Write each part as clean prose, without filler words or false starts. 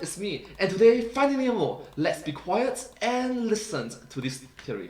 it's me, and today, Finding Nemo. Let's be quiet and listen to this theory.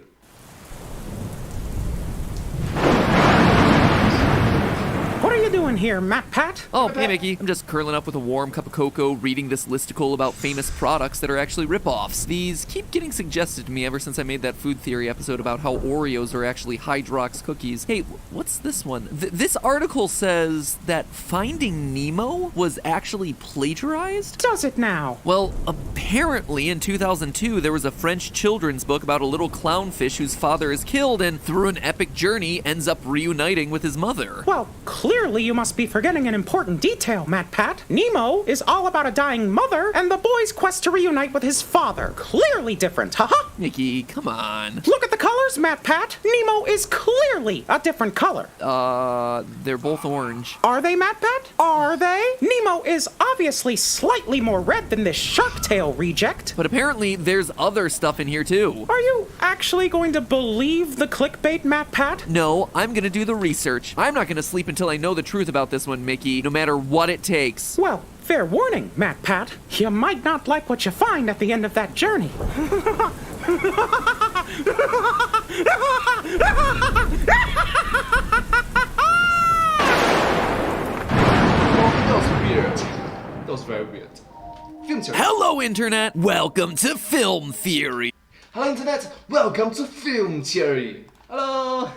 What are you doing here, MatPat? Oh, hey Mickey. I'm just curling up with a warm cup of cocoa, reading this listicle about famous products that are actually ripoffs. These keep getting suggested to me ever since I made that food theory episode about how Oreos are actually Hydrox cookies. Hey, what's this one? This article says that Finding Nemo was actually plagiarized? Does it now? Well, apparently in 2002 there was a French children's book about a little clownfish whose father is killed and through an epic journey ends up reuniting with his mother. Well, clearly you must be forgetting an important detail, MatPat. Nemo is all about a dying mother and the boy's quest to reunite with his father. Clearly different, haha. Mickey, come on. Look at the colors, MatPat. Nemo is clearly a different color. They're both orange. Are they, MatPat? Are they? Nemo is obviously slightly more red than this shark tail reject. But apparently there's other stuff in here too. Are you actually going to believe the clickbait, MatPat? No, I'm gonna do the research. I'm not gonna sleep until I know the truth about this one, Mickey, no matter what it takes. Well, fair warning, MatPat. You might not like what you find at the end of that journey. That was weird. That was very weird. Film theory. Hello, Internet! Welcome to Film Theory! Hello, Internet. Welcome to Film Theory. Hello.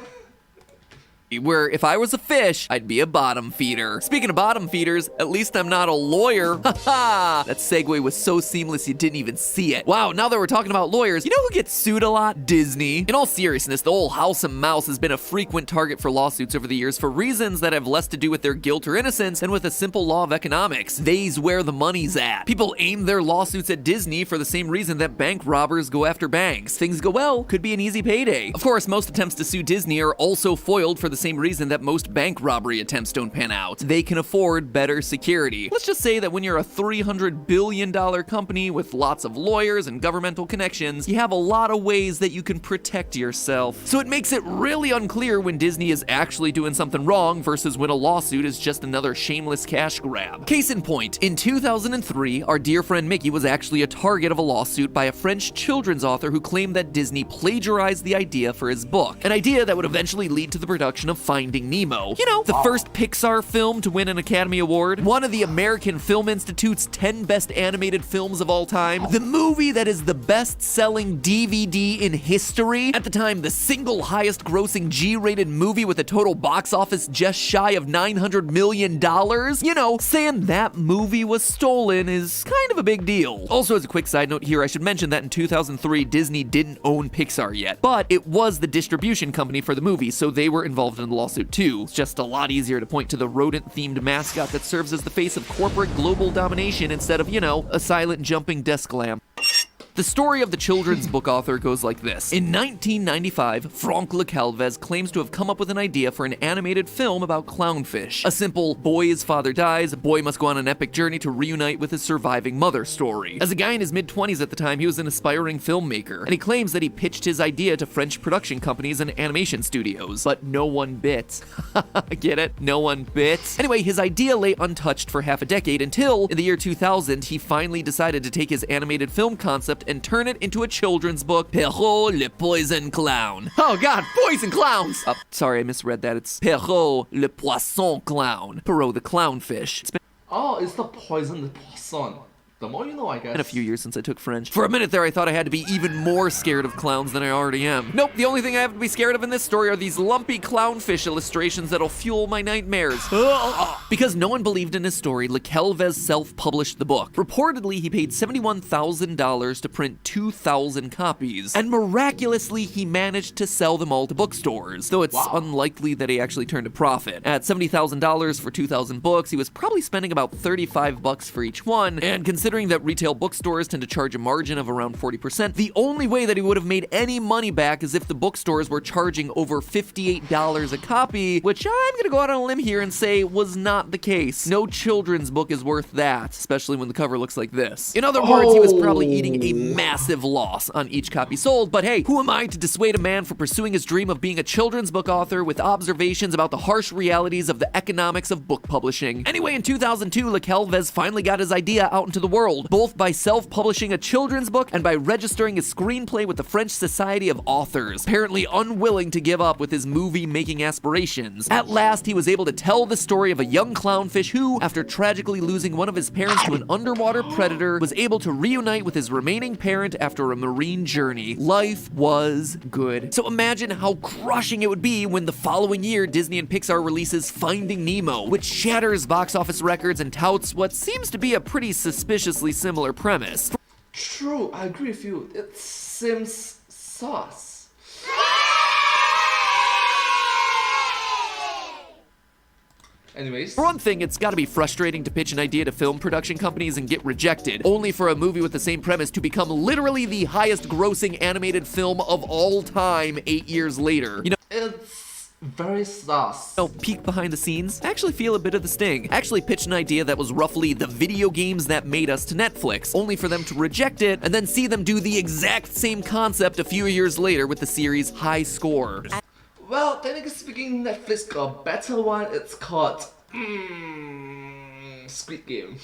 Where if I was a fish, I'd be a bottom feeder. Speaking of bottom feeders, at least I'm not a lawyer. Haha! That segue was so seamless you didn't even see it. Wow, now that we're talking about lawyers, you know who gets sued a lot? Disney. In all seriousness, the whole House of Mouse has been a frequent target for lawsuits over the years for reasons that have less to do with their guilt or innocence than with a simple law of economics. They's where the money's at. People aim their lawsuits at Disney for the same reason that bank robbers go after banks. Things go well, could be an easy payday. Of course, most attempts to sue Disney are also foiled for the same reason that most bank robbery attempts don't pan out. They can afford better security. Let's just say that when you're a $300 billion company with lots of lawyers and governmental connections, you have a lot of ways that you can protect yourself. So it makes it really unclear when Disney is actually doing something wrong versus when a lawsuit is just another shameless cash grab. Case in point, in 2003, our dear friend Mickey was actually a target of a lawsuit by a French children's author who claimed that Disney plagiarized the idea for his book, an idea that would eventually lead to the production of Finding Nemo. You know, the first Pixar film to win an Academy Award, one of the American Film Institute's 10 best animated films of all time, the movie that is the best-selling DVD in history, at the time the single highest grossing G-rated movie with a total box office just shy of $900 million. You know, saying that movie was stolen is kind of a big deal. Also, as a quick side note here, I should mention that in 2003, Disney didn't own Pixar yet, but it was the distribution company for the movie, so they were involved in the lawsuit too. It's just a lot easier to point to the rodent-themed mascot that serves as the face of corporate global domination instead of, you know, a silent jumping desk lamp. The story of the children's book author goes like this. In 1995, Franck Lecalvez claims to have come up with an idea for an animated film about clownfish. A simple boy's father dies, a boy must go on an epic journey to reunite with his surviving mother story. As a guy in his mid-20s at the time, he was an aspiring filmmaker, and he claims that he pitched his idea to French production companies and animation studios, but no one bit. Get it? No one bit? Anyway, his idea lay untouched for half a decade until, in the year 2000, he finally decided to take his animated film concept and turn it into a children's book, Perrault le Poison Clown. Oh god, poison clowns! Oh, sorry, I misread that. It's Perrault le Poisson Clown. Perrault the clownfish. It's Oh, it's the poison, the poisson. The more you know, I guess. been a few years since I took French. For a minute there, I thought I had to be even more scared of clowns than I already am. Nope, the only thing I have to be scared of in this story are these lumpy clownfish illustrations that'll fuel my nightmares. Because no one believed in his story, Lecalvez self-published the book. Reportedly, he paid $71,000 to print 2,000 copies, and miraculously, he managed to sell them all to bookstores, though it's unlikely that he actually turned a profit. At $70,000 for 2,000 books, he was probably spending about $35 for each one, and considering that retail bookstores tend to charge a margin of around 40%, the only way that he would have made any money back is if the bookstores were charging over $58 a copy, which I'm gonna go out on a limb here and say was not the case. No children's book is worth that, especially when the cover looks like this. In other words, he was probably eating a massive loss on each copy sold, but hey, who am I to dissuade a man from pursuing his dream of being a children's book author with observations about the harsh realities of the economics of book publishing? Anyway, in 2002, Lecalvez finally got his idea out into the world, world, both by self-publishing a children's book and by registering a screenplay with the French Society of Authors, apparently unwilling to give up with his movie-making aspirations. At last, he was able to tell the story of a young clownfish who, after tragically losing one of his parents to an underwater predator, was able to reunite with his remaining parent after a marine journey. Life was good. So imagine how crushing it would be when the following year Disney and Pixar releases Finding Nemo, which shatters box office records and touts what seems to be a pretty suspiciously similar premise. True, I agree with you. It seems sauce. Anyways. For one thing, it's gotta be frustrating to pitch an idea to film production companies and get rejected, only for a movie with the same premise to become literally the highest grossing animated film of all time 8 years later. You know, It's very sauce. peek behind the scenes, actually feel a bit of the sting. Actually pitched an idea that was roughly the video games that made us to Netflix, only for them to reject it and then see them do the exact same concept a few years later with the series High Score. Well, technically speaking, Netflix got a better one. It's called Squid Game.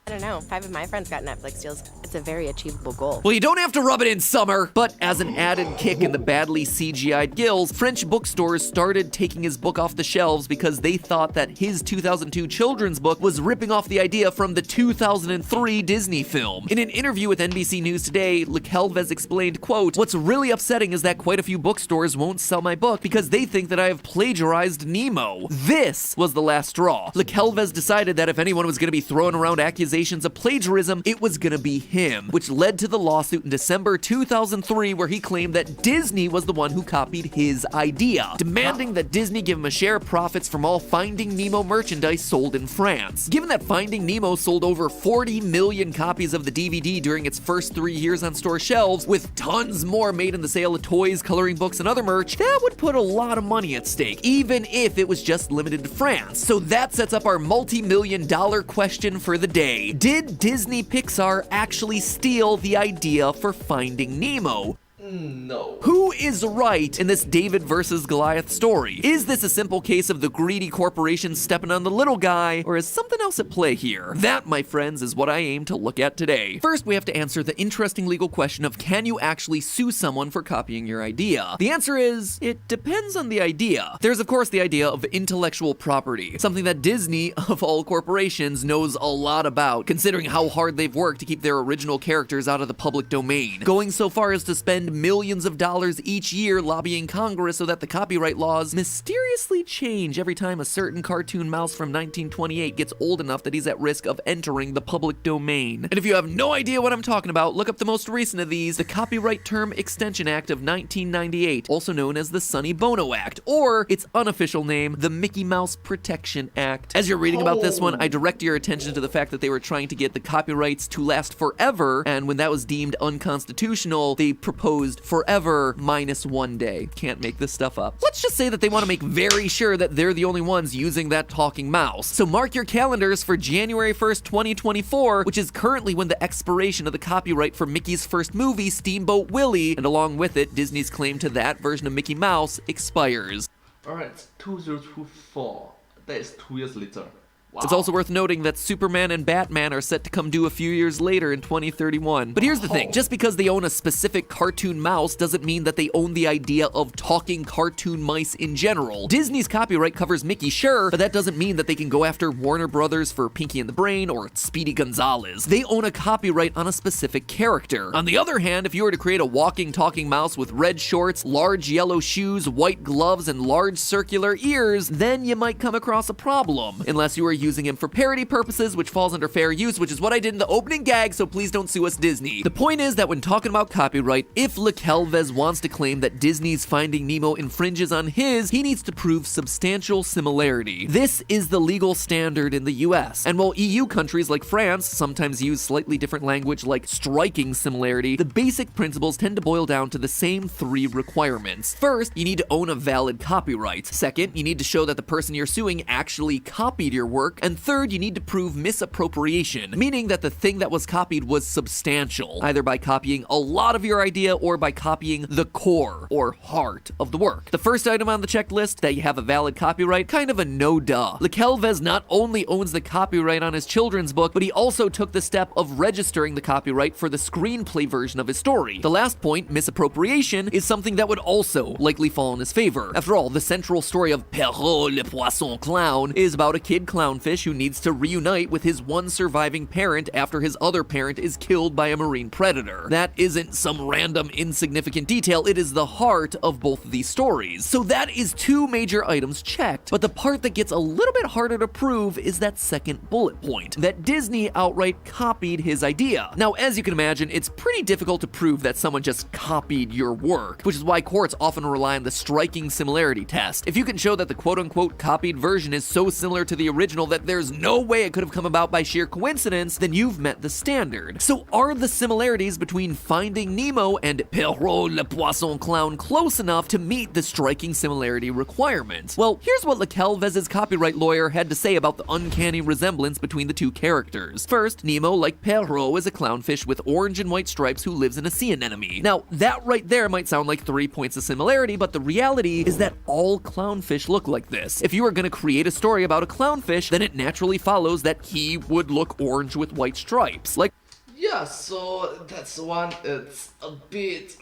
I don't know. 5 of my friends got Netflix deals. It's a very achievable goal. Well, you don't have to rub it in, Summer. But as an added kick in the badly CGI'd gills, French bookstores started taking his book off the shelves because they thought that his 2002 children's book was ripping off the idea from the 2003 Disney film. In an interview with NBC News Today, Le Calvez explained, quote, "What's really upsetting is that quite a few bookstores won't sell my book because they think that I have plagiarized Nemo. This was the last straw. Le Calvez decided that if anyone was going to be throwing around accusations of plagiarism, it was gonna be him, which led to the lawsuit in December 2003 where he claimed that Disney was the one who copied his idea, demanding that Disney give him a share of profits from all Finding Nemo merchandise sold in France. Given that Finding Nemo sold over 40 million copies of the DVD during its first 3 years on store shelves, with tons more made in the sale of toys, coloring books, and other merch, that would put a lot of money at stake, even if it was just limited to France. So that sets up our multi-million-dollar question for the day. Did Disney Pixar actually steal the idea for Finding Nemo? No. Who is right in this David versus Goliath story? Is this a simple case of the greedy corporation stepping on the little guy, or is something else at play here? That, my friends, is what I aim to look at today. First, we have to answer the interesting legal question of can you actually sue someone for copying your idea? The answer is, it depends on the idea. There's of course the idea of intellectual property, something that Disney, of all corporations, knows a lot about, considering how hard they've worked to keep their original characters out of the public domain, going so far as to spend millions of dollars each year lobbying Congress so that the copyright laws mysteriously change every time a certain cartoon mouse from 1928 gets old enough that he's at risk of entering the public domain. And if you have no idea what I'm talking about, look up the most recent of these, the Copyright Term Extension Act of 1998, also known as the Sonny Bono Act, or its unofficial name, the Mickey Mouse Protection Act. As you're reading about this one, I direct your attention to the fact that they were trying to get the copyrights to last forever, and when that was deemed unconstitutional, they proposed forever minus 1 day. Can't make this stuff up. Let's just say that they want to make very sure that they're the only ones using that talking mouse. So mark your calendars for January 1st, 2024, which is currently when the expiration of the copyright for Mickey's first movie, Steamboat Willie, and along with it, Disney's claim to that version of Mickey Mouse, expires. Alright, 2024. That is 2 years later. Wow. It's also worth noting that Superman and Batman are set to come due a few years later in 2031. But here's the thing, just because they own a specific cartoon mouse doesn't mean that they own the idea of talking cartoon mice in general. Disney's copyright covers Mickey, sure, but that doesn't mean that they can go after Warner Brothers for Pinky and the Brain or Speedy Gonzales. They own a copyright on a specific character. On the other hand, if you were to create a walking, talking mouse with red shorts, large yellow shoes, white gloves, and large circular ears, then you might come across a problem. Unless you were using him for parody purposes, which falls under fair use, which is what I did in the opening gag, so please don't sue us, Disney. The point is that when talking about copyright, if Le Calvez wants to claim that Disney's Finding Nemo infringes on his, he needs to prove substantial similarity. This is the legal standard in the US, and while EU countries like France sometimes use slightly different language like striking similarity, the basic principles tend to boil down to the same 3 requirements. First, you need to own a valid copyright. Second, you need to show that the person you're suing actually copied your work. work. And third, you need to prove misappropriation, meaning that the thing that was copied was substantial, either by copying a lot of your idea or by copying the core, or heart, of the work. The first item on the checklist, that you have a valid copyright, kind of a no-duh. Lekelvez not only owns the copyright on his children's book, but he also took the step of registering the copyright for the screenplay version of his story. The last point, misappropriation, is something that would also likely fall in his favor. After all, the central story of Perrault le Poisson Clown is about a kid clownfish who needs to reunite with his one surviving parent after his other parent is killed by a marine predator. That isn't some random insignificant detail, it is the heart of both of these stories. So that is two major items checked, but the part that gets a little bit harder to prove is that second bullet point, that Disney outright copied his idea. Now, as you can imagine, it's pretty difficult to prove that someone just copied your work, which is why courts often rely on the striking similarity test. If you can show that the quote-unquote copied version is so similar to the original that there's no way it could have come about by sheer coincidence, then you've met the standard. So are the similarities between Finding Nemo and Perrault le Poisson Clown close enough to meet the striking similarity requirement? Well, here's what Lekelvez's copyright lawyer had to say about the uncanny resemblance between the two characters. First, Nemo, like Perrault, is a clownfish with orange and white stripes who lives in a sea anemone. Now, that right there might sound like 3 points of similarity, but the reality is that all clownfish look like this. If you are going to create a story about a clownfish, then it naturally follows that he would look orange with white stripes. Like, Yeah, so that's one, it's a bit...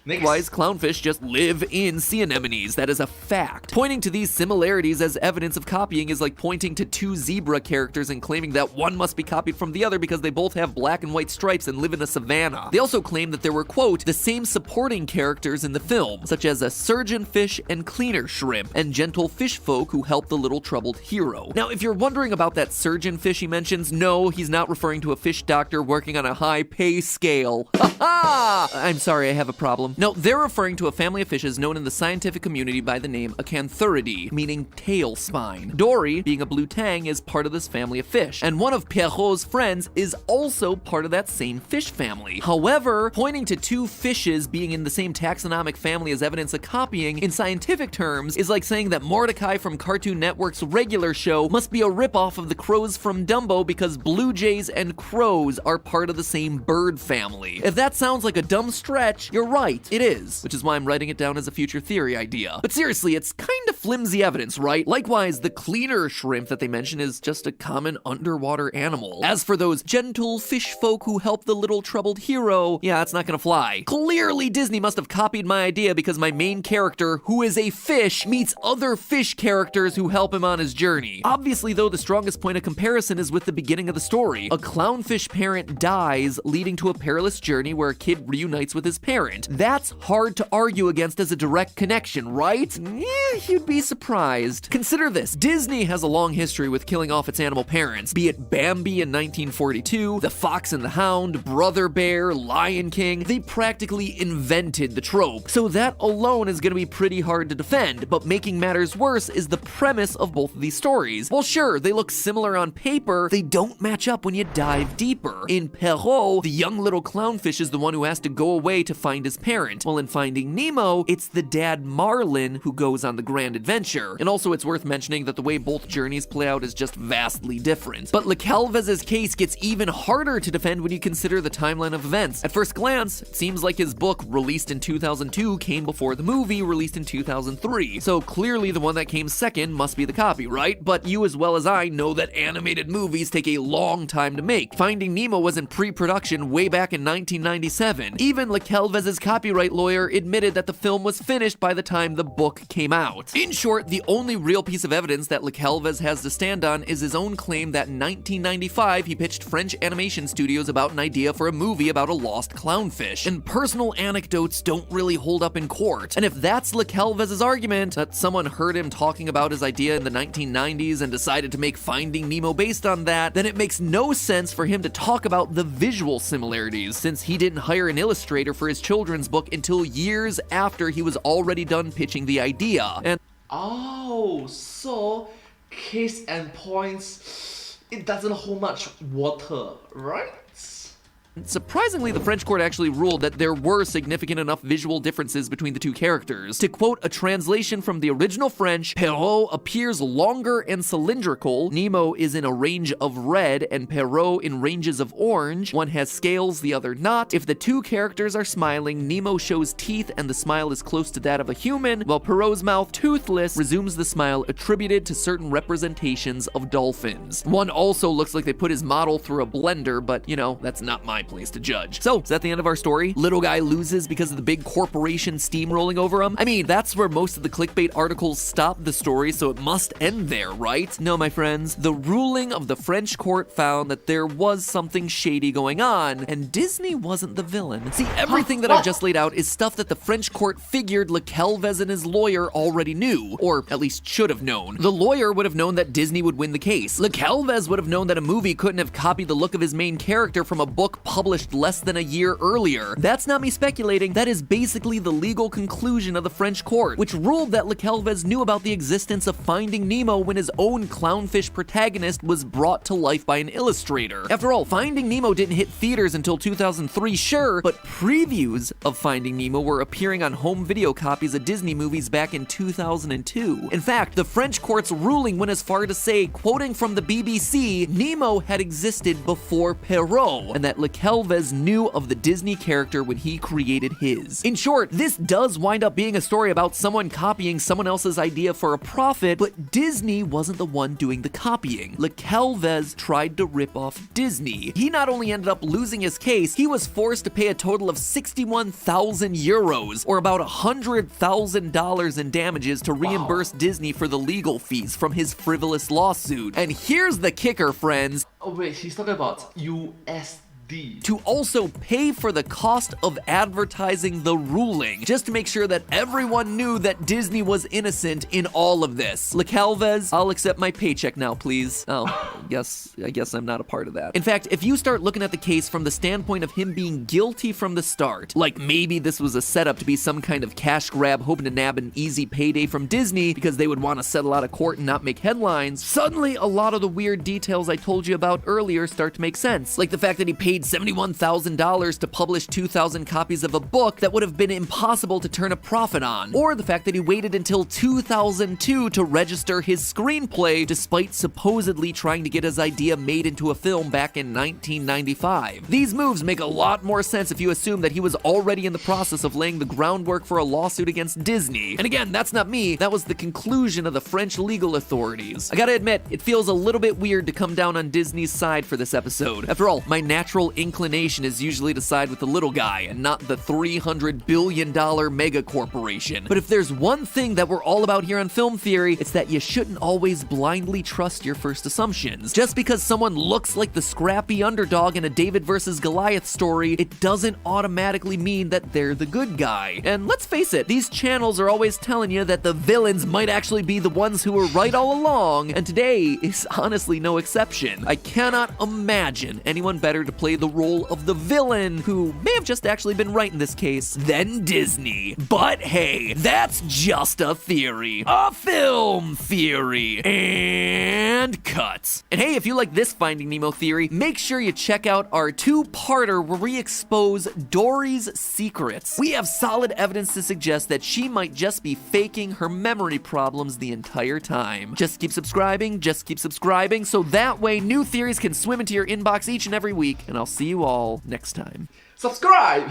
Next. Likewise, clownfish just live in sea anemones. That is a fact. Pointing to these similarities as evidence of copying is like pointing to two zebra characters and claiming that one must be copied from the other because they both have black and white stripes and live in a savanna. They also claim that there were, quote, the same supporting characters in the film, such as a surgeon fish and cleaner shrimp, and gentle fish folk who help the little troubled hero. Now, if you're wondering about that surgeon fish he mentions, no, he's not referring to a fish doctor working on a high pay scale. Ha ha! I'm sorry, I have a problem. No, they're referring to a family of fishes known in the scientific community by the name Acanthuridae, meaning tail spine. Dory, being a blue tang, is part of this family of fish, and one of Perrault's friends is also part of that same fish family. However, pointing to two fishes being in the same taxonomic family as evidence of copying, in scientific terms, is like saying that Mordecai from Cartoon Network's regular show must be a ripoff of the crows from Dumbo because blue jays and crows are part of the same bird family. If that sounds like a dumb stretch, you're right. It is, which is why I'm writing it down as a future theory idea. But seriously, it's kind of flimsy evidence, right? Likewise, the cleaner shrimp that they mention is just a common underwater animal. As for those gentle fish folk who help the little troubled hero, yeah, it's not gonna fly. Clearly, Disney must have copied my idea because my main character, who is a fish, meets other fish characters who help him on his journey. Obviously, though, the strongest point of comparison is with the beginning of the story. A clownfish parent dies, leading to a perilous journey where a kid reunites with his parent. That's hard to argue against as a direct connection, right? Yeah, you'd be surprised. Consider this. Disney has a long history with killing off its animal parents, be it Bambi in 1942, The Fox and the Hound, Brother Bear, Lion King. They practically invented the trope, so that alone is going to be pretty hard to defend, but making matters worse is the premise of both of these stories. Well, sure, they look similar on paper, they don't match up when you dive deeper. In Perrault, the young little clownfish is the one who has to go away to find his parent, while in Finding Nemo, it's the dad Marlin who goes on the grand adventure. And also, it's worth mentioning that the way both journeys play out is just vastly different. But Lekelvez's case gets even harder to defend when you consider the timeline of events. At first glance, it seems like his book, released in 2002, came before the movie, released in 2003. So clearly the one that came second must be the copy, right? But you as well as I know that animated movies take a long time to make. Finding Nemo was in pre-production way back in 1997. Even Lekelvez's copyright lawyer admitted that the film was finished by the time the book came out. In short, the only real piece of evidence that Lekelvez has to stand on is his own claim that in 1995 he pitched French animation studios about an idea for a movie about a lost clownfish. And personal anecdotes don't really hold up in court. And if that's Lekelvez's argument, that someone heard him talking about his idea in the 1990s and decided to make Finding Nemo based on that, then it makes no sense for him to talk about the visual similarities, since he didn't hire an illustrator for his children's book until years after he was already done pitching the idea. And Oh, so case and points, it doesn't hold much water, right? Surprisingly, the French court actually ruled that there were significant enough visual differences between the two characters. To quote a translation from the original French, Perrault appears longer and cylindrical, Nemo is in a range of red, and Perrault in ranges of orange. One has scales, the other not. If the two characters are smiling, Nemo shows teeth and the smile is close to that of a human, while Perrault's mouth, toothless, resumes the smile attributed to certain representations of dolphins. One also looks like they put his model through a blender, but you know, that's not my place to judge. So, is that the end of our story? Little guy loses because of the big corporation steamrolling over him? I mean, that's where most of the clickbait articles stop the story, so it must end there, right? No, my friends. The ruling of the French court found that there was something shady going on, and Disney wasn't the villain. See, everything that I've just laid out is stuff that the French court figured Le Calvez and his lawyer already knew, or at least should have known. The lawyer would have known that Disney would win the case. Le Calvez would have known that a movie couldn't have copied the look of his main character from a book published less than a year earlier. That's not me speculating, that is basically the legal conclusion of the French court, which ruled that Le Calvez knew about the existence of Finding Nemo when his own clownfish protagonist was brought to life by an illustrator. After all, Finding Nemo didn't hit theaters until 2003, sure, but previews of Finding Nemo were appearing on home video copies of Disney movies back in 2002. In fact, the French court's ruling went as far to say, quoting from the BBC, Nemo had existed before Perrault, and that Le Calvez knew of the Disney character when he created his. In short, this does wind up being a story about someone copying someone else's idea for a profit, but Disney wasn't the one doing the copying. Le Calvez tried to rip off Disney. He not only ended up losing his case, he was forced to pay a total of 61,000 euros, or about $100,000 in damages to reimburse Disney for the legal fees from his frivolous lawsuit. And here's the kicker, friends. Oh wait, he's talking about USD. To also pay for the cost of advertising the ruling, just to make sure that everyone knew that Disney was innocent in all of this. Le Calvez, I'll accept my paycheck now, please. Oh, I guess I'm not a part of that. In fact, if you start looking at the case from the standpoint of him being guilty from the start, like maybe this was a setup to be some kind of cash grab hoping to nab an easy payday from Disney because they would want to settle out of court and not make headlines, suddenly a lot of the weird details I told you about earlier start to make sense. Like the fact that he paid $71,000 to publish 2,000 copies of a book that would have been impossible to turn a profit on, or the fact that he waited until 2002 to register his screenplay despite supposedly trying to get his idea made into a film back in 1995. These moves make a lot more sense if you assume that he was already in the process of laying the groundwork for a lawsuit against Disney. And again, that's not me, that was the conclusion of the French legal authorities. I gotta admit, it feels a little bit weird to come down on Disney's side for this episode. After all, my natural inclination is usually to side with the little guy and not the $300 billion mega corporation. But if there's one thing that we're all about here on Film Theory, it's that you shouldn't always blindly trust your first assumptions. Just because someone looks like the scrappy underdog in a David versus Goliath story, it doesn't automatically mean that they're the good guy. And let's face it, these channels are always telling you that the villains might actually be the ones who were right all along, and today is honestly no exception. I cannot imagine anyone better to play the role of the villain, who may have just actually been right in this case, than Disney. But hey, that's just a theory. A film theory. And cut. And hey, if you like this Finding Nemo theory, make sure you check out our two-parter where we expose Dory's secrets. We have solid evidence to suggest that she might just be faking her memory problems the entire time. Just keep subscribing, so that way new theories can swim into your inbox each and every week, and I'll see you all next time. Subscribe!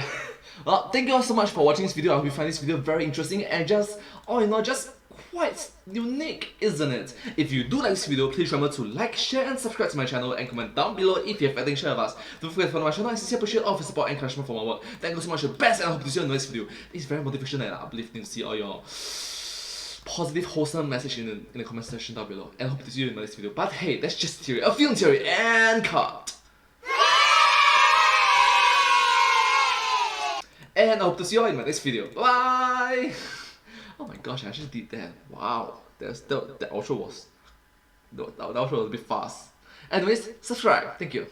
Well, thank you all so much for watching this video. I hope you find this video very interesting and just, all in all, just quite unique, isn't it? If you do like this video, please remember to like, share and subscribe to my channel and comment down below if you have anything to share with us. Don't forget to follow my channel and sincerely appreciate all of your support and encouragement for my work. Thank you so much, the best, and I hope to see you in the next video. It's very motivational and uplifting to see all your positive, wholesome message in the comment section down below. And I hope to see you in my next video. But hey, that's just theory, a film theory, and cut! And I hope to see you all in my next video. Bye! Oh my gosh, I actually did that. Wow. That outro was a bit fast. Anyways, subscribe. Thank you.